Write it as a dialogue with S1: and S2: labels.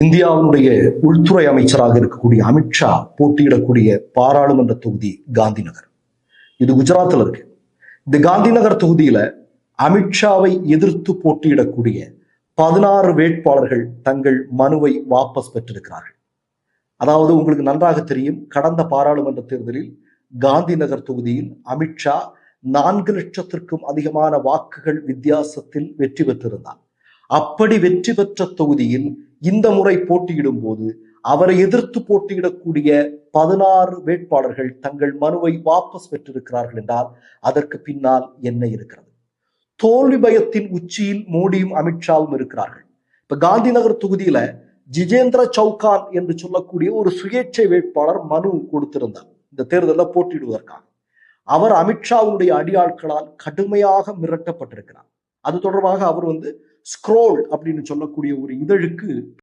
S1: இந்தியாவினுடைய உள்துறை அமைச்சராக இருக்கக்கூடிய அமித்ஷா போட்டியிடக்கூடிய பாராளுமன்ற தொகுதி காந்தி நகர். இது குஜராத்தில் இருக்கு. இந்த காந்தி நகர் தொகுதியில அமித்ஷாவை எதிர்த்து போட்டியிடக்கூடிய 16 வேட்பாளர்கள் தங்கள் மனுவை வாபஸ் பெற்றிருக்கிறார்கள். அதாவது உங்களுக்கு நன்றாக தெரியும், கடந்த பாராளுமன்ற தேர்தலில் காந்தி நகர் தொகுதியில் அமித்ஷா 4 லட்சத்திற்கும் அதிகமான வாக்குகள் வித்தியாசத்தில் வெற்றி பெற்றிருந்தார். அப்படி வெற்றி பெற்ற தொகுதியில் இந்த முறை போட்டியிடும் போது அவரை எதிர்த்து போட்டியிடக்கூடிய 16 வேட்பாளர்கள் தங்கள் மனுவை வாபஸ் பெற்றிருக்கிறார்கள் என்றால் அதற்கு பின்னால் என்ன இருக்கிறது? தோல்வி பயத்தின் உச்சியில் மோடியும் அமித்ஷாவும் இருக்கிறார்கள். இப்ப காந்தி நகர் தொகுதியில ஜிஜேந்திர சௌகான் என்று சொல்லக்கூடிய ஒரு சுயேட்சை வேட்பாளர் மனு கொடுத்திருந்தார் இந்த தேர்தலில் போட்டியிடுவதற்காக. அவர் அமித்ஷாவுடைய அடியாட்களால் கடுமையாக மிரட்டப்பட்டிருக்கிறார். அது தொடர்பாக அவர் ஸ்க்ரோல் அப்படின்னு சொல்லக்கூடிய ஒரு இதழுக்கு